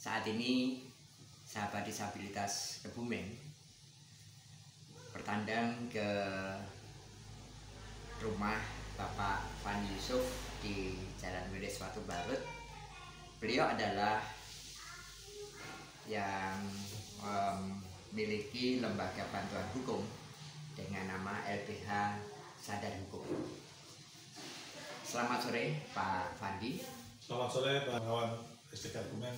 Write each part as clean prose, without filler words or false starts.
Saat ini sahabat disabilitas Kebumen bertandang ke rumah Bapak Fandi Yusuf di Jalan Wilis Watu Barut. Beliau adalah yang memiliki lembaga bantuan hukum dengan nama LBH Sadar Hukum. Selamat sore Pak Fandi. Selamat sore Pak kawan SDK Kebumen.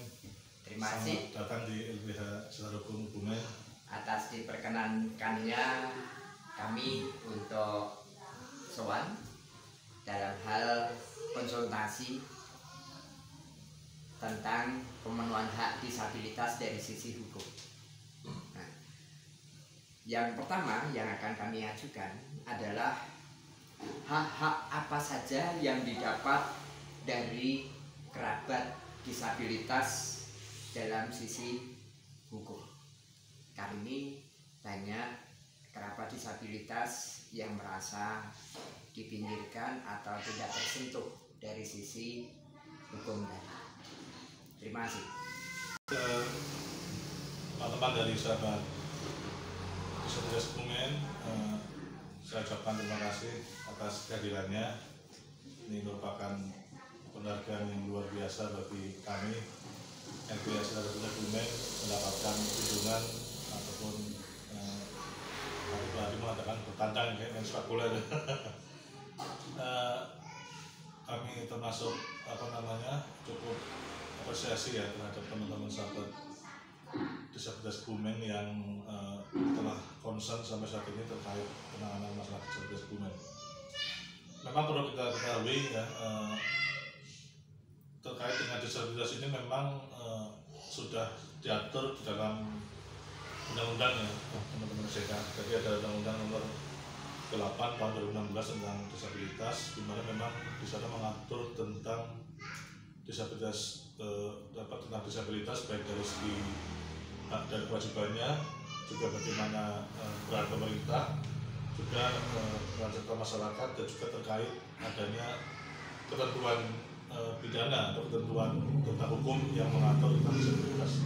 Terima kasih datang di LBH Sadar Hukum Kebumen atas diperkenankannya kami untuk sowan dalam hal konsultasi tentang pemenuhan hak disabilitas dari sisi hukum. Nah, yang pertama yang akan kami ajukan adalah hak-hak apa saja yang didapat dari kerabat disabilitas dalam sisi hukum. Kali ini banyak kerabat disabilitas yang merasa dipinggirkan atau tidak tersentuh dari sisi hukum tadi. Terima kasih. Teman-teman dari sahabat disabilitas Kebumen, saya ucapkan terima kasih atas kehadirannya. Ini merupakan penghargaan yang luar biasa bagi kami LBH Sadar Hukum Kebumen mendapatkan kunjungan ataupun tadi mengatakan bertandang dengan sepak bola. Kami termasuk cukup apresiasi ya terhadap teman-teman sahabat disabilitas Kebumen yang telah concern sampai saat ini terkait penanganan masalah disabilitas Kebumen. Memang perlu kita ketahui ya, terkait dengan disabilitas ini memang sudah diatur di dalam undang-undang ya teman-teman SDK. Jadi ada undang-undang nomor 8 tahun 2016 tentang disabilitas, di mana memang di sana mengatur tentang disabilitas tentang disabilitas baik dari segi hak dan kewajibannya, juga bagaimana peran pemerintah, juga peran serta masyarakat, dan juga terkait adanya ketentuan pidana atau ketentuan tentang hukum yang mengatur tentang disabilitas.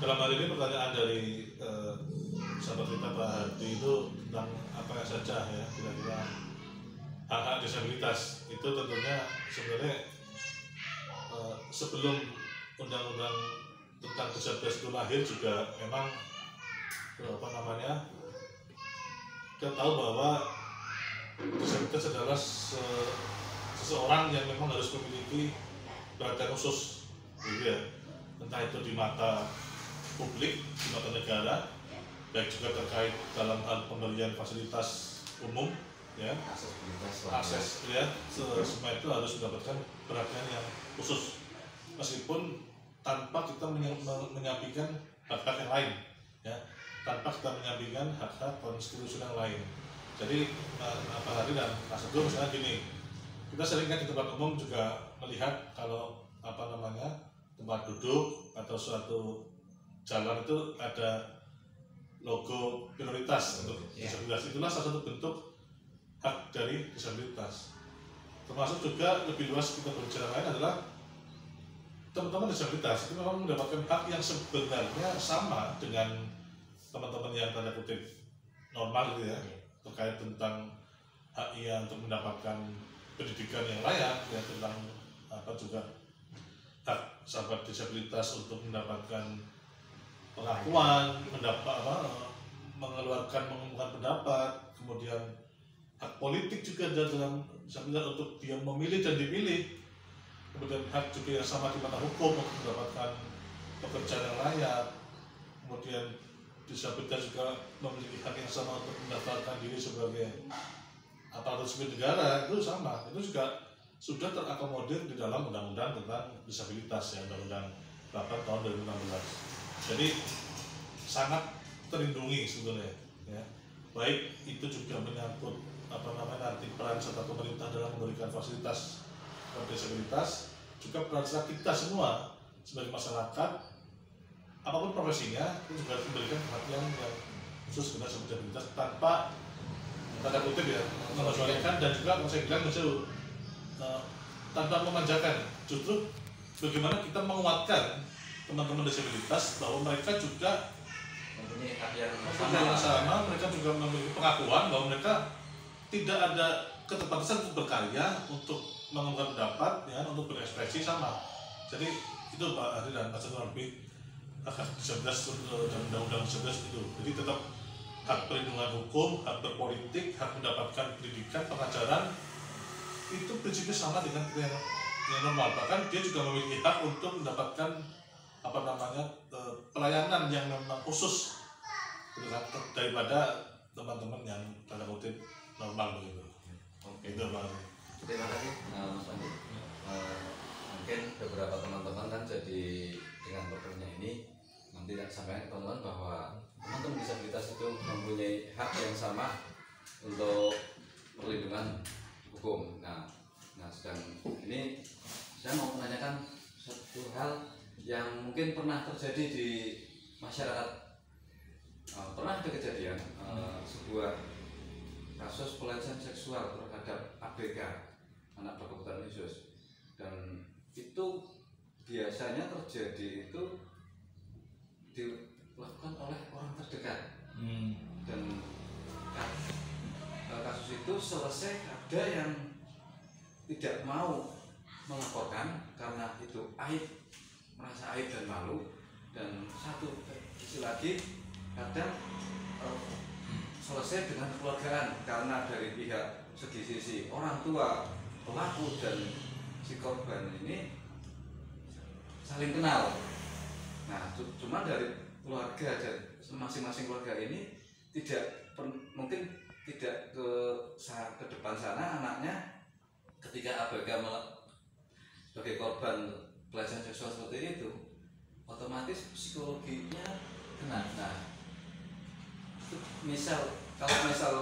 Dalam hal ini pertanyaan dari sahabat kita Pak Hardi itu tentang apa saja ya kira-kira hak-hak disabilitas itu tentunya sebenarnya sebelum undang-undang tentang disabilitas itu lahir juga memang kita tahu bahwa disabilitas adalah seseorang yang memang harus memiliki perhatian khusus, gitu ya, entah itu di mata publik, di mata negara, baik juga terkait dalam hal pemberian fasilitas umum, ya, akses, ya, semua itu harus mendapatkan perhatian yang khusus, meskipun tanpa kita menyampaikan hak-hak yang lain, ya, tanpa kita menyampaikan hak-hak konstitusional lain. Jadi Pak Hari dan Pak Sedo misalnya gini, kita sering kan di tempat umum juga melihat kalau tempat duduk atau suatu jalan itu ada logo prioritas untuk disabilitas. Itulah salah satu bentuk hak dari disabilitas. Termasuk juga lebih luas kita berbicara lain adalah teman-teman disabilitas itu memang mendapatkan hak yang sebenarnya sama dengan teman-teman yang tanda kutip normal gitu ya, terkait tentang hak ia untuk mendapatkan pendidikan yang layak, ya, tentang juga hak sahabat disabilitas untuk mendapatkan pengakuan, mengumumkan pendapat, kemudian hak politik juga dalam disabilitas untuk dia memilih dan dipilih, kemudian hak juga yang sama di mata hukum untuk mendapatkan pekerjaan yang layak, kemudian disabilitas juga memiliki hak yang sama untuk mendaftarkan diri sebagai aparatur sipil negara, itu sama, itu juga sudah terakomodir di dalam undang-undang tentang disabilitas ya, undang-undang 8 tahun 2016. Jadi sangat terlindungi sebetulnya, ya. Baik itu juga menyangkut nanti peran serta pemerintah dalam memberikan fasilitas kepada disabilitas, juga peran serta kita semua sebagai masyarakat, apapun profesinya, itu juga harus memberikan perhatian yang khusus kepada disabilitas tanpa tanda kutip ya, mengecualikan dan juga saya bilang tanpa memanjakan. Justru bagaimana kita menguatkan teman-teman disabilitas bahwa mereka juga mempunyai hak yang sama, mereka juga memiliki pengakuan bahwa mereka tidak ada keterbatasan untuk berkarya, untuk mengungkapkan pendapat, ya, untuk berekspresi sama. Jadi itu Pak Hadi dan Mas Anwar lebih hak disabilitas dan undang-undang disabilitas itu. Jadi tetap hak perlindungan hukum, hak berpolitik, hak mendapatkan pendidikan, pengajaran itu prinsipnya sama dengan yang normal. Bahkan dia juga memiliki hak untuk mendapatkan pelayanan yang memang khusus daripada teman-teman yang tanda kutip normal begitu. Oke. Itu Pak. Terima kasih Mas Panji. Mungkin beberapa teman-teman kan jadi dengan programnya ini nanti sampaikan ke teman-teman bahwa teman-teman disabilitas itu mempunyai hak yang sama untuk perlindungan hukum. Nah sedang ini saya mau menanyakan satu hal yang mungkin pernah terjadi di masyarakat. Pernah ada kejadian sebuah kasus pelecehan seksual terhadap ABK, anak berkebutuhan khusus, dan itu biasanya terjadi itu dilakukan oleh orang terdekat. Dan kasus itu selesai ada yang tidak mau melaporkan karena itu aib, merasa aib dan malu. Dan satu sisi lagi kadang selesai dengan kekeluargaan karena dari pihak segi orang tua pelaku dan si korban ini saling kenal. Nah, cuma dari keluarga dan masing-masing keluarga ini mungkin tidak ke depan sana anaknya ketika ABK sebagai korban pelecehan seksual seperti itu, otomatis psikologinya kena. Nah, kalau misal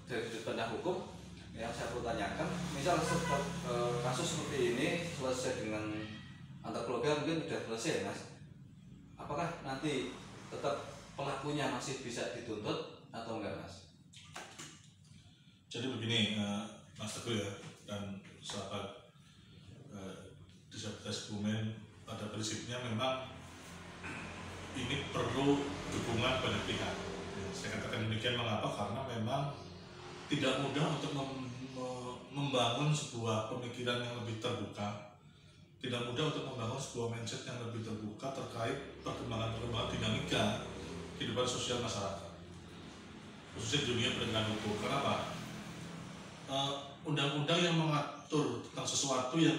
dari sudut pandang hukum yang saya perlu tanyakan, misal kasus seperti ini selesai dengan antar keluarga mungkin sudah selesai, Mas. Apakah nanti tetap pelakunya masih bisa dituntut atau enggak, Mas? Jadi begini, Mas Teguh ya, dan sahabat disabilitas Kebumen, pada prinsipnya memang ini perlu dukungan banyak pihak. Saya katakan demikian mengapa? Karena memang tidak mudah untuk membangun sebuah pemikiran yang lebih terbuka, tidak mudah untuk membangun sebuah mindset yang lebih terbuka terkait perkembangan dinamika kehidupan sosial masyarakat, khususnya dunia penegakan hukum. Kenapa? Undang-undang yang mengatur tentang sesuatu yang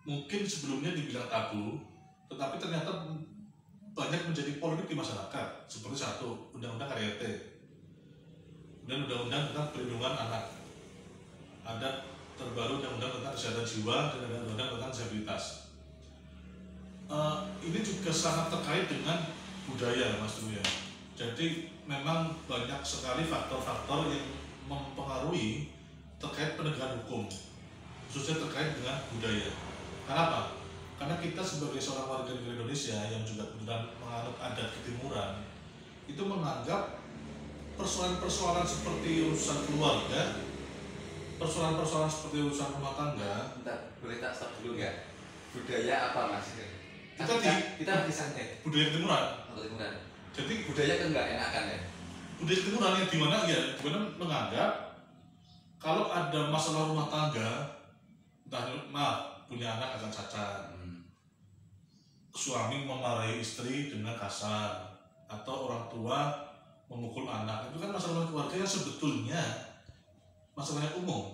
mungkin sebelumnya dibilang tabu, tetapi ternyata banyak menjadi polemik di masyarakat. Seperti satu, undang-undang KDRT, dan undang-undang tentang perlindungan anak. Ada terbaru undang-undang tentang kesehatan jiwa dan undang-undang tentang disabilitas. Ini juga sangat terkait dengan budaya, Mas Duya. Jadi memang banyak sekali faktor-faktor yang mempengaruhi terkait penegakan hukum, khususnya terkait dengan budaya. Kenapa? Karena kita sebagai seorang warga negara Indonesia yang juga kemudian menganut adat ketimuran, itu menganggap persoalan-persoalan seperti urusan keluarga, persoalan-persoalan seperti urusan rumah tangga. Bentar, boleh tak stop dulu nggak? Budaya apa, Mas? Kita lagi santai. Budaya ketimuran. Jadi budaya kan nggak enakan ya? Budaya ketimuran yang dimana menganggap kalau ada masalah rumah tangga, entah punya anak akan cacat, suami memarahi istri dengan kasar, atau orang tua memukul anak, itu kan masalah keluarga yang sebetulnya masalahnya umum.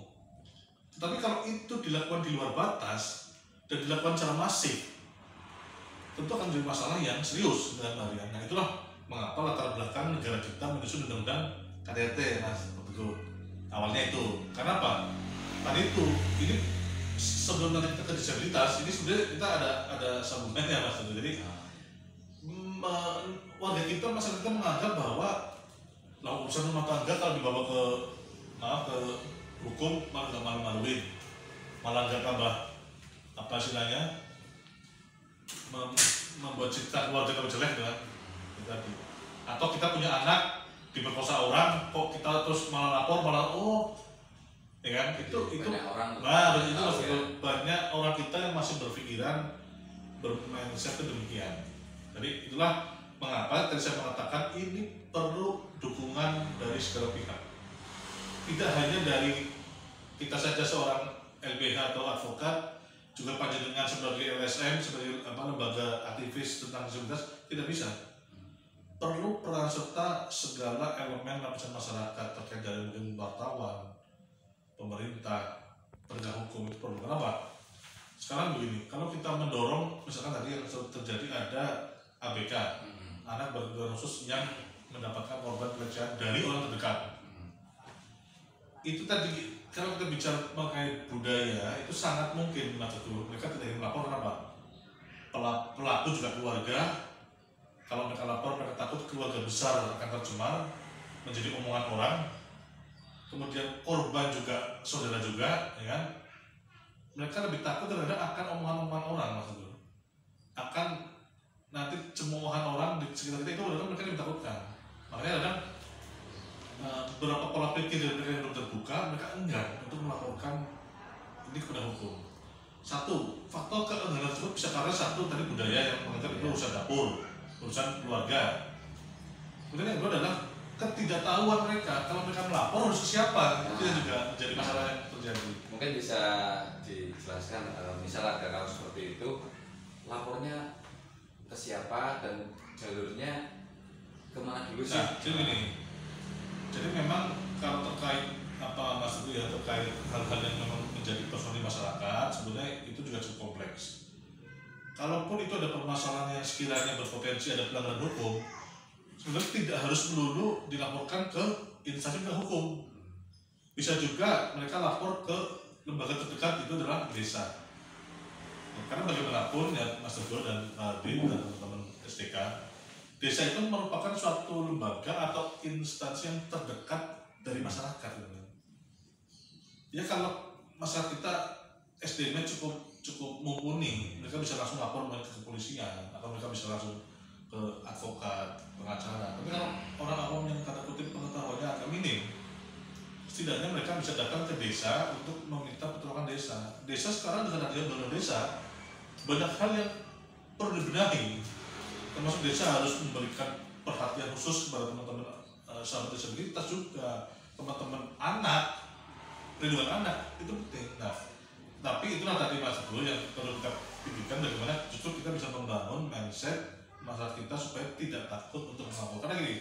Tetapi kalau itu dilakukan di luar batas dan dilakukan secara masif, tentu akan menjadi masalah yang serius dengan harian. Nah, itulah mengapa latar belakang negara kita menyusun undang-undang KDRT, Mas Teguh. Awalnya itu, karena apa? Tadi itu, ini sebelum nanti kita ke disabilitas, ini sebenarnya kita ada sambungannya, Mas Teguh. Jadi warga kita, masyarakat kita menganggap bahwa urusan rumah tangga kalau dibawa ke hukum malah nggak malu-maluin, malah nggak tambah apa istilahnya membuat citra keluarga kita jelek dengan tadi. Atau kita punya anak diperkosa orang, kok kita terus malah lapor, ya kan? Itu banyak orang, nah itu maksudnya banyak orang kita yang masih berpikiran bermindset demikian. Jadi itulah mengapa tadi saya mengatakan ini perlu dukungan dari segala pihak. Tidak hanya dari kita saja seorang LBH atau advokat, juga panjenengan sebagai LSM, sebagai lembaga aktivis tentang disabilitas, tidak bisa. Perlu peran serta segala elemen lapisan masyarakat terkait dari mungkin wartawan, pemerintah, penegak hukum itu perlu. Kenapa? Sekarang begini, kalau kita mendorong, misalkan tadi yang terjadi ada ABK, anak berkebutuhan khusus yang mendapatkan korban pelecehan dari orang terdekat. Itu tadi, kalau kita bicara mengenai budaya, itu sangat mungkin Mas Teguh, mereka tidak ingin melapor. Kenapa? Pelaku juga keluarga. Kalau mereka lapor, mereka takut keluarga besar akan tercemar, menjadi omongan orang. Kemudian korban juga, saudara juga, ya kan? Mereka lebih takut terhadap akan omongan-omongan orang, Mas Teguh. Akan nanti cemoohan orang di sekitar kita itu adalah mereka yang ditakutkan. Makanya kadang beberapa pola pikir dari mereka yang belum terbuka, mereka enggan untuk melaporkan ini kepada hukum. Satu, faktor keengganan tersebut bisa karena satu tadi budaya yang menganggap itu urusan dapur, urusan keluarga. Kemudian yang kedua adalah ketidaktahuan mereka. Kalau mereka melapor harus ke siapa? Itu juga menjadi masalah yang terjadi. Mungkin bisa dijelaskan, misalnya ada kasus seperti itu, lapornya ke siapa dan jalurnya kemana dulu sih? Nah, jadi memang kalau terkait apa Mas itu ya, terkait hal-hal yang memang menjadi persoalan di masyarakat, sebenarnya itu juga cukup kompleks. Kalaupun itu ada permasalahan yang sekiranya berpotensi ada pelanggaran hukum, sebenarnya tidak harus melulu dilaporkan ke instansi penegak hukum. Bisa juga mereka lapor ke lembaga terdekat, itu adalah desa. Karena bagaimanapun ya Mas Teguh dan Pak Ardin dan teman-teman STK, desa itu merupakan suatu lembaga atau instansi yang terdekat dari masyarakat. Ya kalau masyarakat kita SDM-nya cukup mumpuni, mereka bisa langsung lapor ke kepolisian atau mereka bisa langsung ke advokat, pengacara. Tapi kalau orang awam yang tanda kutip pengetahuannya agak minim, setidaknya mereka bisa datang ke desa untuk meminta pertolongan desa. Desa sekarang dengan adanya undang-undang desa, banyak hal yang perlu dibenahi. Termasuk desa harus memberikan perhatian khusus kepada teman-teman sahabat disabilitas juga, teman-teman anak, perlindungan anak itu penting. Nah, tapi itulah tadi Mas Teguh yang perlu kita pikirkan bagaimana justru kita bisa membangun mindset masyarakat kita supaya tidak takut untuk melapor. Karena gini,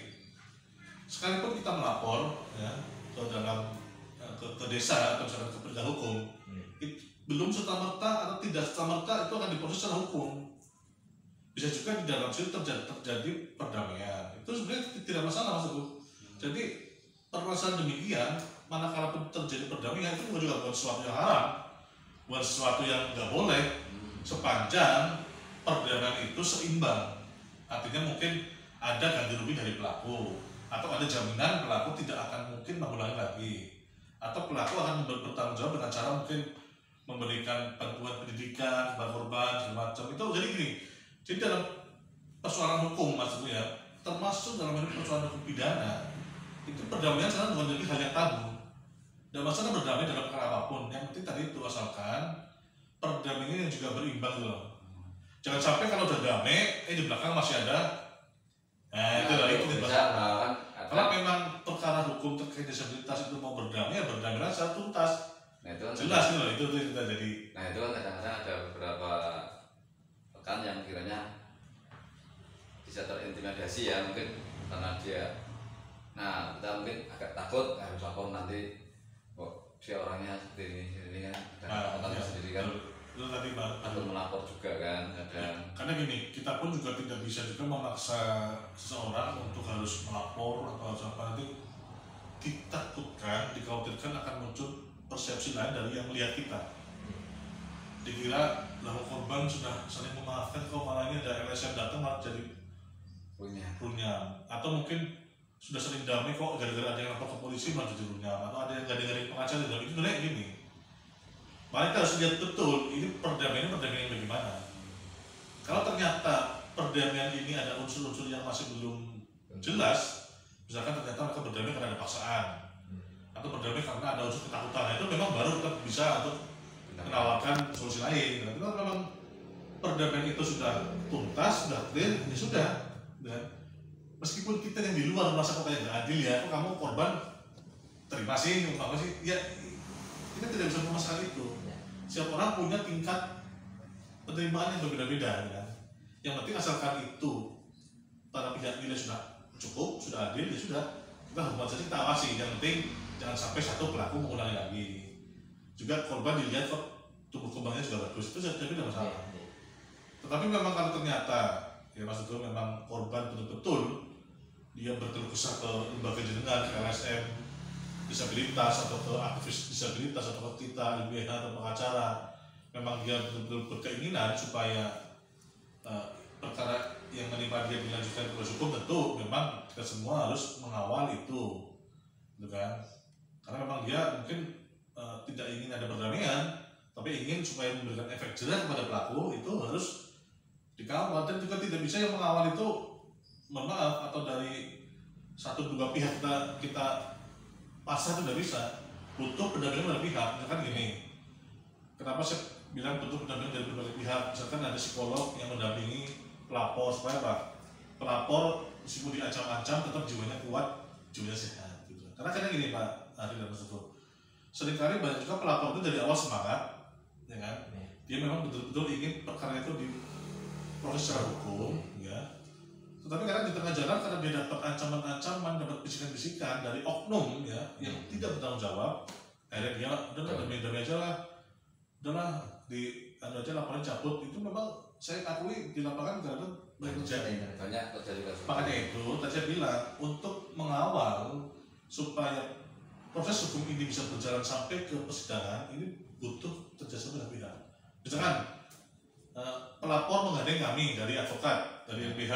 sekalipun kita melapor ya ke dalam ke desa atau misalkan ke penegak hukum, belum serta-merta atau tidak serta-merta itu akan diproses secara hukum. Bisa juga di dalam situ terjadi perdamaian. Itu sebenarnya tidak masalah Mas Teguh. Jadi permasalahan demikian, manakala pun terjadi perdamaian itu juga bukan sesuatu yang haram, bukan sesuatu yang nggak boleh, sepanjang perdamaian itu seimbang. Artinya mungkin ada ganti rugi dari pelaku, atau ada jaminan pelaku tidak akan mungkin mengulangi lagi, atau pelaku akan bertanggung jawab dengan cara mungkin memberikan bantuan pendidikan kepada korban segala macam. Itu jadi gini. Jadi dalam persoalan hukum Mas Teguh ya, termasuk dalam persoalan hukum pidana, itu perdamaian sekarang bukan jadi hal yang tabu. Dan masalah berdamai dalam perkara apapun, yang penting tadi itu asalkan perdamaiannya juga berimbang loh. Jangan sampai kalau udah damai, di belakang masih ada. Nah, itu lagi kita bahas. Kalau memang perkara hukum terkait disabilitas itu mau berdamai, ya berdamailah secara tuntas. Nah, itu kan jelas loh, itu kita jadi. Nah, itu kan kadang-kadang ada beberapa rekan yang kiranya bisa terintimidasi ya mungkin karena dia, nah kita mungkin agak takut harus lapor nanti kok dia orangnya seperti ini kan, dan ya, sendiri kan itu tadi Pak, takut melapor juga kan kadang. Karena gini, kita pun juga tidak bisa juga memaksa seseorang untuk harus melapor atau apa, nanti ditakutkan, dikhawatirkan akan muncul persepsi lain dari yang melihat kita. Dikira lah korban sudah saling memaafkan, kok malah ini ada LSM datang malah jadi runyam, atau mungkin sudah sering damai kok gara-gara ada yang lapor ke polisi malah jadi runyam, atau ada yang gading-gading pengacara dan itu sebenarnya gini. Makanya kita harus lihat betul ini perdamaian bagaimana. Kalau ternyata perdamaian ini ada unsur-unsur yang masih belum jelas, misalkan ternyata mereka berdamai karena ada paksaan, atau berdamai karena ada unsur ketakutan, itu memang baru kita bisa untuk menawarkan solusi lain. Tapi kalau memang perdamaian itu sudah tuntas, sudah clear, ya sudah. Dan meskipun kita yang di luar merasa kok kayak nggak adil ya, kok kamu korban terima sih, apa sih? Ya kita tidak bisa memaksakan itu. Setiap orang punya tingkat penerimaan yang berbeda-beda, ya. Yang penting asalkan itu para pihak nilai sudah cukup, sudah adil, ya sudah. Kita hormat saja, kita awasi. Yang penting jangan sampai satu pelaku mengulangi lagi. Juga korban dilihat kok tumbuh kembangnya juga bagus, itu jadi tidak masalah. Tetapi memang kalau ternyata ya maksudnya memang korban betul-betul dia berkeluh kesah ke lembaga jenengan, ke LSM disabilitas atau ke aktivis disabilitas atau ke kita, LBH atau pengacara, memang dia betul-betul berkeinginan supaya perkara yang menimpa dia dilanjutkan ke proses hukum, tentu memang kita semua harus mengawal itu, gitu kan? Karena memang dia mungkin tidak ingin ada perdamaian, tapi ingin supaya memberikan efek jerah kepada pelaku, itu harus dikawal. Dan juga tidak bisa yang mengawal itu, mohon maaf, atau dari satu dua pihak kita pasrah, itu tidak bisa. Butuh pendampingan dari pihak. Misalkan gini, kenapa saya bilang butuh pendampingan dari berbagai pihak? Misalkan ada psikolog yang mendampingi pelapor, supaya apa? Pelapor meskipun diancam-ancam tetap jiwanya kuat, jiwanya sehat, gitu. Karena kadang gini Pak Ari dan Mas Teguh, seringkali banyak juga pelapor itu dari awal semangat, ya kan? Dia memang betul-betul ingin perkara itu diproses secara hukum, ya. Tetapi kadang di tengah jalan karena dia dapat ancaman-ancaman, dapat bisikan-bisikan dari oknum, ya, yang tidak bertanggung jawab, akhirnya dia udah damai aja lah, di anu aja laporan cabut. Itu memang saya akui di lapangan kadang banyak terjadi. Makanya itu tadi saya bilang, untuk mengawal supaya proses hukum ini bisa berjalan sampai ke persidangan, ini butuh kerjasama dengan pihak. Misalkan pelapor menggandeng kami dari advokat, dari LBH,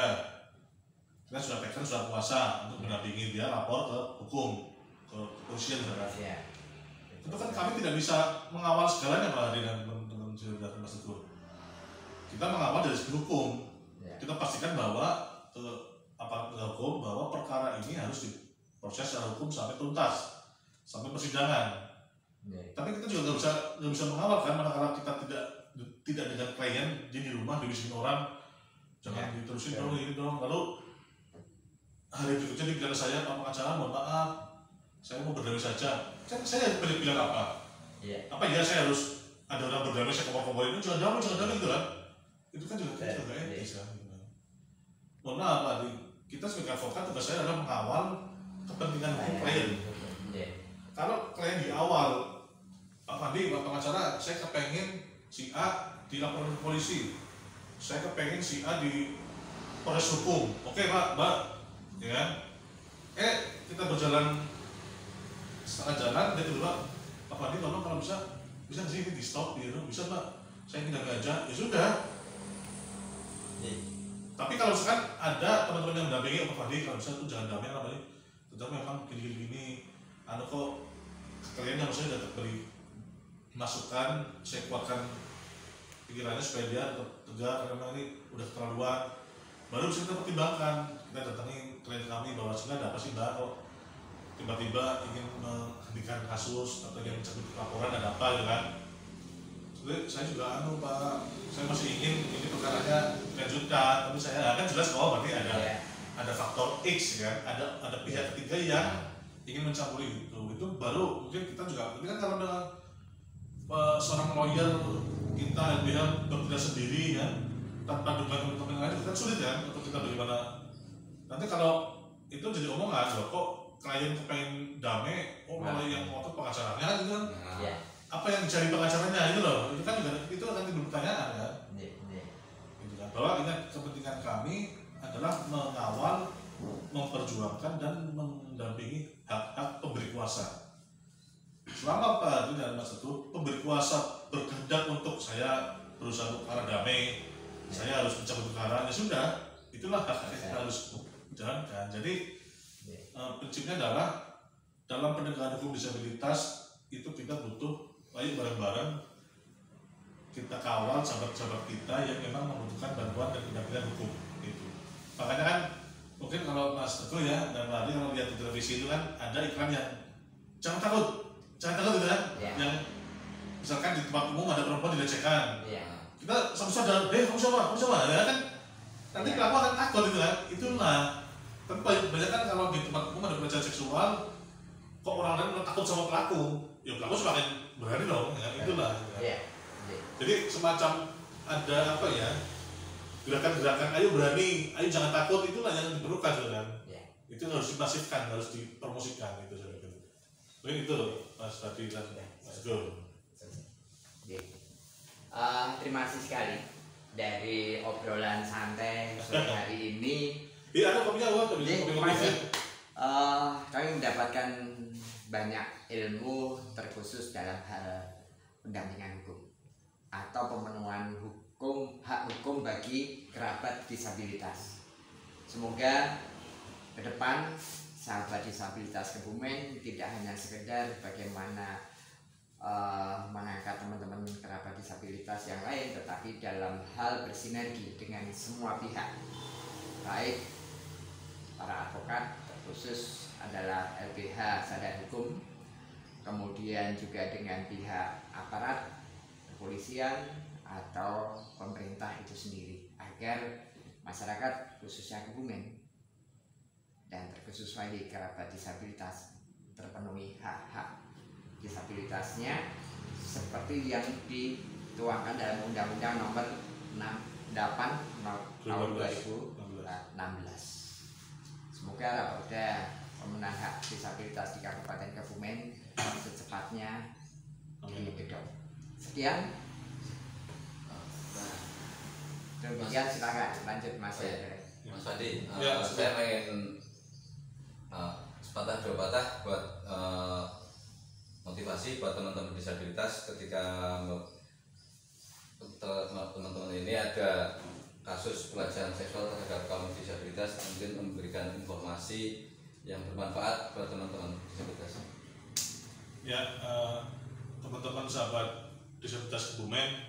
kita sudah tekan, sudah kuasa untuk mendampingi dia lapor ke hukum, ke kepolisian misalkan. Itu kan kami tidak bisa mengawal segalanya Pak Hadi dan teman-teman dari Mas Teguh. Kita mengawal dari segi hukum. Kita pastikan bahwa aparat hukum bahwa perkara ini harus diproses secara hukum sampai tuntas, sampai persidangan. Tapi kita juga nggak bisa mengawal kan, manakala kita tidak dengan klien, dia di rumah dibisikin orang, jangan diterusin dong ini dong. Lalu hari berikutnya dibilang saya Pak pengacara, mohon maaf, saya mau berdamai saja. Saya boleh bilang apa? Apa ya saya harus ada orang berdamai, saya kompor-kompor itu jangan damai gitu kan? Itu kan juga etis kan. Mohon maaf Pak, kita sebagai advokat tugas saya adalah mengawal kepentingan hukum klien. Kalau klien di awal, Pak Fandi, Pak pengacara, saya kepengen si A dilaporkan ke polisi, saya kepengen si A di proses hukum. Oke Pak, Mbak, ya kan? Kita berjalan setengah jalan, dia kedua, Pak Fandi tolong kalau bisa ke sini di stop, gitu. Bisa Mbak, saya ingin damai aja, ya sudah. Tapi kalau misalkan ada teman-teman yang mendampingi Pak Fandi, kalau bisa tuh jangan damai apa nih, tetapi memang gini-gini, kok kalian harusnya dapat beri masukan, saya kuatkan pikirannya supaya dia tegak, karena ini udah keterlaluan. Baru bisa kita pertimbangkan, kita datangi klien kami bahwa sebenarnya ada apa sih Mbak, kok tiba-tiba ingin menghentikan kasus atau ingin mencabut laporan, ada apa gitu kan. Sebenarnya saya juga Pak, saya masih ingin ini perkaranya dilanjutkan, tapi saya kan jelas berarti ada faktor X kan, ada pihak ketiga yang ingin mencampuri itu baru mungkin kita juga, ini kan kalau dengan seorang lawyer kita LBH bekerja sendiri ya, tanpa dukungan teman-teman lain kan sulit ya untuk kita bagaimana. Nanti kalau itu jadi omongan loh, kok klien kepengen damai, malah yang ngotot pengacaranya gitu kan. Apa yang dicari pengacaranya itu loh, itu kan juga itu akan timbul pertanyaan kan. Gitu kan. Bahwa ingat kepentingan kami adalah mengawal, memperjuangkan dan mendampingi hak-hak pemberi kuasa. Selama Pak Hadi dan Mas Teguh pemberi kuasa berkehendak untuk saya berusaha untuk arah damai, saya harus mencabut perkara, ya sudah, itulah hak yang harus dijalankan. Jadi prinsipnya adalah dalam penegakan hukum disabilitas itu kita butuh ayo bareng-bareng kita kawal sahabat-sahabat kita yang memang membutuhkan bantuan dan pendampingan hukum itu. Makanya kan mungkin kalau Mas Teguh ya dan Pak Hadi kalau lihat di televisi itu kan ada iklan yang jangan takut gitu kan, yang misalkan di tempat umum ada perempuan dilecehkan, kita sama sadar, kamu siapa, ya kan? Nanti pelaku akan takut itu kan, itulah. Tapi banyak kan kalau di tempat umum ada pelecehan seksual, kok orang lain takut sama pelaku, ya pelaku semakin berani dong, ya itulah. Iya. Jadi semacam ada apa ya, gerakan-gerakan, ayo berani, ayo jangan takut, itulah yang diperlukan kan. Itu harus dimasifkan, harus dipromosikan gitu saya pikir. Mungkin itu Mas Fadi dan Mas Gul. Terima kasih sekali dari obrolan santai sore hari ini. Iya, ada kopinya loh, Terima kasih. Kami mendapatkan banyak ilmu terkhusus dalam hal pendampingan hukum atau pemenuhan hak hukum bagi kerabat disabilitas. Semoga ke depan sahabat disabilitas Kebumen tidak hanya sekedar bagaimana mengangkat teman-teman kerabat disabilitas yang lain, tetapi dalam hal bersinergi dengan semua pihak, baik para advokat, terkhusus adalah LBH Sadar Hukum, kemudian juga dengan pihak aparat kepolisian atau pemerintah itu sendiri, agar masyarakat khususnya Kebumen dan terkhusus lagi kerabat disabilitas terpenuhi hak-hak disabilitasnya seperti yang dituangkan dalam Undang-Undang Nomor 8 Tahun 2016. Semoga Raporda Pemenuhan Hak Disabilitas di Kabupaten Kebumen secepatnya digedok. Sekian. Demikian, silakan lanjut Mas. Mas Fadi, Ya, saya pengen sepatah dua patah buat motivasi buat teman-teman disabilitas ketika teman-teman ini ada kasus pelecehan seksual terhadap kaum disabilitas, mungkin memberikan informasi yang bermanfaat buat teman-teman disabilitas. Ya, teman-teman sahabat disabilitas Kebumen,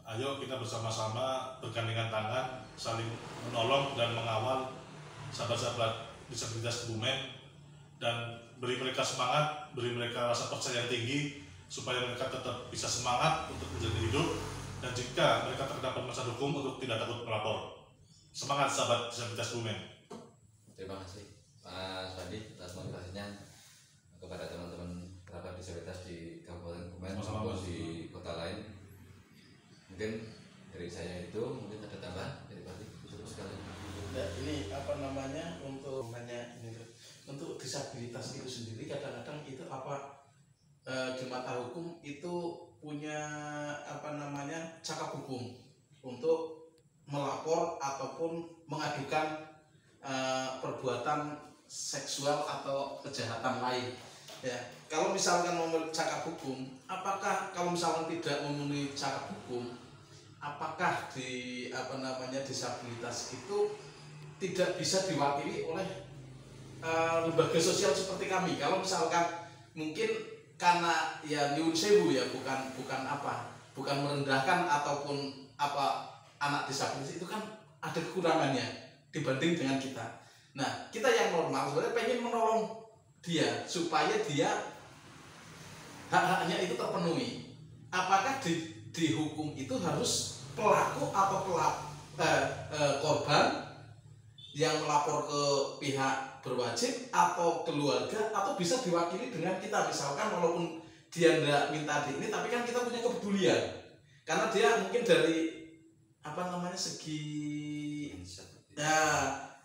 ayo kita bersama-sama bergandengan tangan saling menolong dan mengawal sahabat-sahabat disabilitas Kebumen dan beri mereka semangat, beri mereka rasa percaya yang tinggi supaya mereka tetap bisa semangat untuk menjalani hidup, dan jika mereka terdapat masalah hukum untuk tidak takut melapor. Semangat sahabat disabilitas Kebumen. Terima kasih Mas Fadi atas motivasinya kepada teman-teman kerabat disabilitas di Kabupaten Kebumen maupun di kota lain. Mungkin dari saya itu mungkin ada tambahan dari Fadi cukup sekali. Ini apa namanya untuk disabilitas itu sendiri, kadang-kadang itu di mata hukum itu punya cakap hukum untuk melapor ataupun mengadukan perbuatan seksual atau kejahatan lain. Ya, kalau misalkan memenuhi cakap hukum, apakah kalau misalkan tidak memenuhi cakap hukum, apakah di disabilitas itu tidak bisa diwakili oleh lembaga sosial seperti kami? Kalau misalkan mungkin karena ya nyuwun sewu ya, bukan merendahkan ataupun anak disabilitas itu kan ada kekurangannya dibanding dengan kita. Nah, kita yang normal sebenarnya pengen menolong dia supaya dia hak-haknya itu terpenuhi. Apakah di hukum itu harus pelaku atau korban yang melapor ke pihak berwajib atau keluarga, atau bisa diwakili dengan kita, misalkan walaupun dia tidak minta ini, tapi kan kita punya kepedulian karena dia mungkin dari segi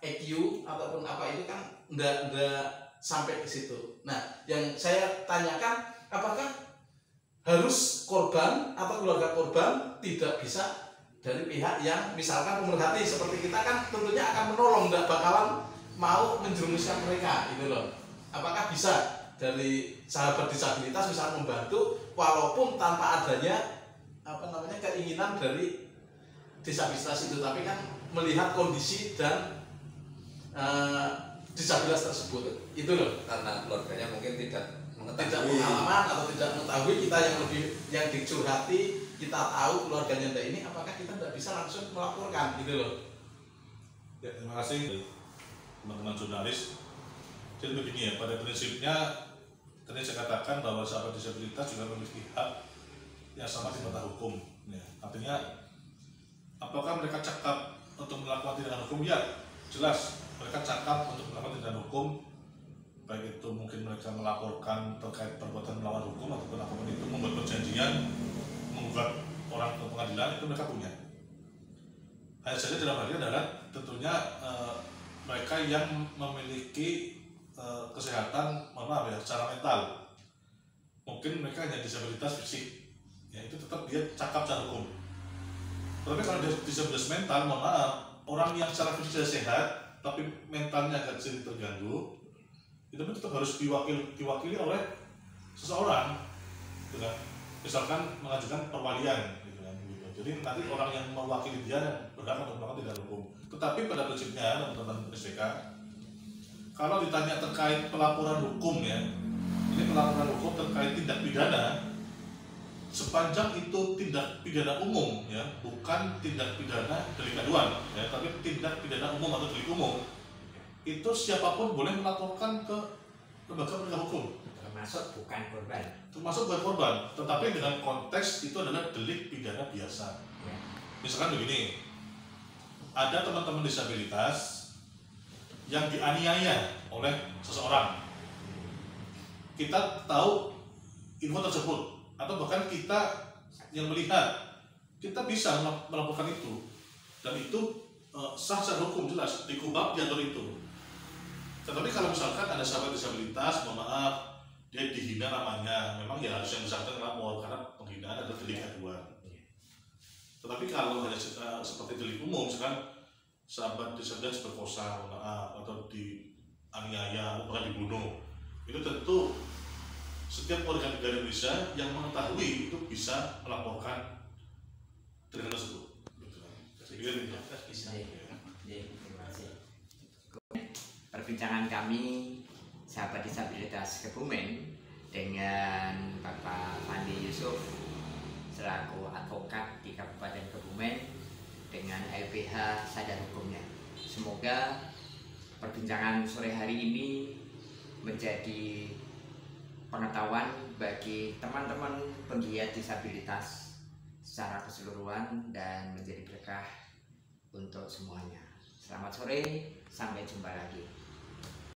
EQ ataupun itu kan tidak sampai ke situ. Nah, yang saya tanyakan, apakah harus korban atau keluarga korban tidak bisa dari pihak yang misalkan pemerhati seperti kita kan tentunya akan menolong, tidak bakalan mau menjerumuskan mereka gitu loh. Apakah bisa dari sahabat disabilitas bisa membantu walaupun tanpa adanya keinginan dari disabilitas itu, tapi kan melihat kondisi dan disabilitas tersebut itu loh. Karena keluarganya mungkin tidak pengalaman atau tidak mengetahui, kita yang dicurhati, kita tahu keluarganya ini, apakah kita tidak bisa langsung melaporkan gitu loh. Ya, terima kasih teman-teman jurnalis. Jadi begini ya, pada prinsipnya tadi saya katakan bahwa sahabat disabilitas juga memiliki hak yang sama di mata hukum. Ya, artinya apakah mereka cakap untuk melakukan tindakan hukum? Ya, jelas mereka cakap untuk melakukan tindakan hukum, baik itu mungkin mereka melaporkan terkait perbuatan melawan hukum ataupun apapun itu, membuat perjanjian, menggugat orang ke pengadilan, itu mereka punya. Hanya saja dalam hal ini adalah tentunya mereka yang memiliki kesehatan, mohon maaf ya, secara mental. Mungkin mereka hanya disabilitas fisik, ya itu tetap dia cakap secara hukum. Tapi kalau dia disabilitas mental, mohon maaf, orang yang secara fisik sudah sehat tapi mentalnya agak sedikit terganggu, itu tetap harus diwakili oleh seseorang, gitu kan? Misalkan mengajukan perwalian, gitu kan? Gitu. Jadi nanti orang yang mewakili dia yang berhak untuk melakukan tindakan hukum. Tetapi pada prinsipnya teman-teman SPK, kalau ditanya terkait pelaporan hukum ya, ini pelaporan hukum terkait tindak pidana, sepanjang itu tindak pidana umum ya, bukan tindak pidana delik aduan ya, tapi tindak pidana umum atau delik umum, itu siapapun boleh melaporkan ke lembaga penegak hukum, termasuk bukan korban. termasuk bukan korban, tetapi dengan konteks itu adalah delik pidana biasa. Ya. Misalkan begini, ada teman-teman disabilitas yang dianiaya oleh seseorang, kita tahu info tersebut, atau bahkan kita yang melihat, kita bisa melaporkan itu, dan itu sah secara hukum, jelas di KUHP diatur itu. Tetapi kalau misalkan ada sahabat disabilitas, mohon maaf, dia dihina namanya, memang ya harus yang bersangkutan melapor karena penghinaan adalah delik aduan. Tetapi kalau hanya seperti delik umum, misalkan sahabat disabilitas berkosa, mohon maaf, atau dianiaya, atau bahkan dibunuh, itu tentu setiap warga negara Indonesia yang mengetahui itu bisa melaporkan tindakan tersebut. Terima kasih. Perbincangan kami sahabat disabilitas Kebumen dengan Bapak Fandi Yusuf selaku advokat di Kabupaten Kebumen dengan LBH Sadar Hukumnya. Semoga perbincangan sore hari ini menjadi pengetahuan bagi teman-teman penggiat disabilitas secara keseluruhan dan menjadi berkah untuk semuanya. Selamat sore, sampai jumpa lagi.